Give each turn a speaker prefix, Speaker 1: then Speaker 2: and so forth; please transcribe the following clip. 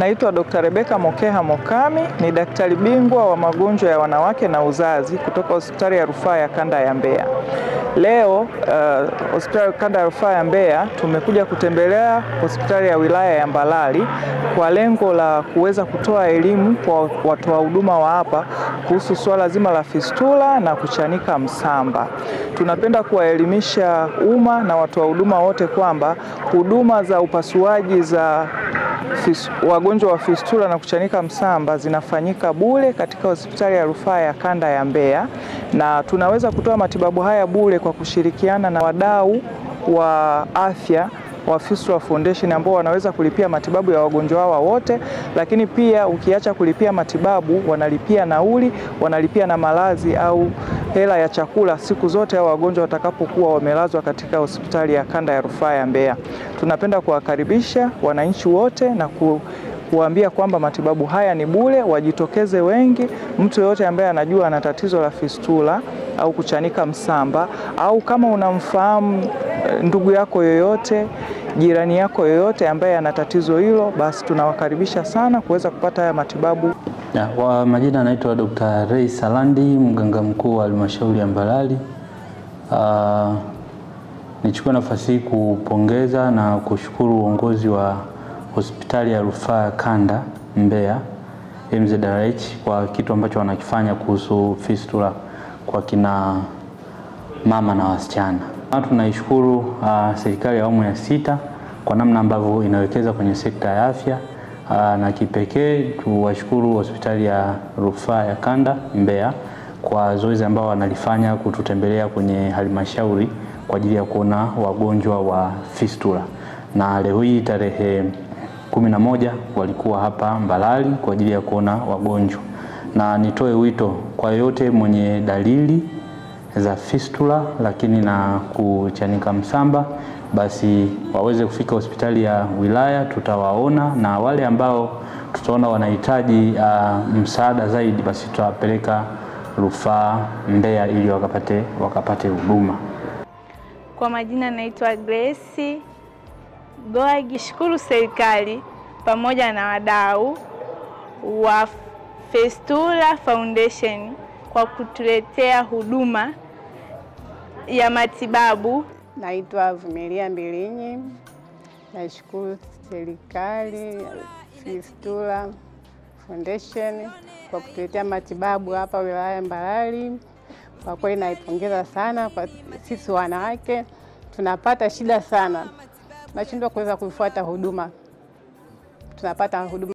Speaker 1: Naitwa Dr. Rebecca Mokeha Mokami, ni daktari bingwa wa magonjwa ya wanawake na uzazi kutoka Hospitali ya Rufaa ya Kanda ya Mbeya. Leo Hospitali ya Kanda ya Rufaa ya Mbeya tumekuja kutembelea Hospitali ya Wilaya ya Mbalali kwa lengo la kuweza kutoa elimu kwa watoa huduma wa hapa kuhusu swala zima la fistula na kuchanika msamba. Tunapenda kuwaelimisha umma na watoa huduma wote kwamba huduma za upasuaji za wagonjwa wa fistula na kuchanika msamba zinafanyika bure katika Hospitali ya Rufaa ya Kanda ya Mbeya, na tunaweza kutoa matibabu haya bure kwa kushirikiana na wadau wa afya wa Fistula Foundation ambao wanaweza kulipia matibabu ya wagonjwa hawa wote, lakini pia ukiacha kulipia matibabu wanalipia nauli, wanalipia na malazi au hela ya chakula siku zote hao wagonjwa watakapokuwa wamelazwa katika Hospitali ya Kanda ya Rufaa ya Mbeya. Tunapenda kuwakaribisha wananchi wote na kuambia kwamba matibabu haya ni bure, wajitokeze wengi. Mtu yoyote ambaye anajua ana tatizo la fistula au kuchanika msamba, au kama unamfahamu ndugu yako yoyote, jirani yako yoyote ambaye ana tatizo hilo, basi tunawakaribisha sana kuweza kupata haya matibabu.
Speaker 2: Kwa majina anaitwa Dr. Ray Salandi, mganga mkuu wa Halmashauri ya Mbalali. Nichukue nafasi hii kupongeza na kushukuru uongozi wa Hospitali ya Rufaa ya Kanda Mbeya MZRH kwa kitu ambacho wanakifanya kuhusu fistula kwa kina mama na wasichana. Tunaishukuru serikali ya awamu ya 6 kwa namna ambavyo inawekeza kwenye sekta ya afya, na kipekee tuwashukuru Hospitali ya Rufaa ya Kanda Mbeya kwa zoezi ambao wanalifanya kututembelea kwenye halmashauri kwa ajili ya kuona wagonjwa wa fistula. Na leo hii tarehe 11 walikuwa hapa Mbalali kwa ajili ya kuona wagonjwa. Na nitoe wito kwa yote mwenye dalili za fistula lakini na kuchanika msamba, basi waweze kufika hospitali ya wilaya, tutawaona, na wale ambao tutaona wanahitaji msaada zaidi, basi tutawapeleka Rufaa Mbeya ili wakapate huduma.
Speaker 3: Kwa majina naitwa Grace Goagi. Shukuru serikali pamoja na wadau wa Fistula Foundation kwa kutuletea huduma ya matibabu.
Speaker 4: Naitwa Vumilia Mbilinyi. Nashukuru serikali Fistula Foundation kwa kutuletea matibabu hapa wilaya ya Mbalali. Kwa kweli naipongeza sana, kwa sisi wanawake tunapata shida sana. Tunashindwa kuweza kufuata huduma. Tunapata huduma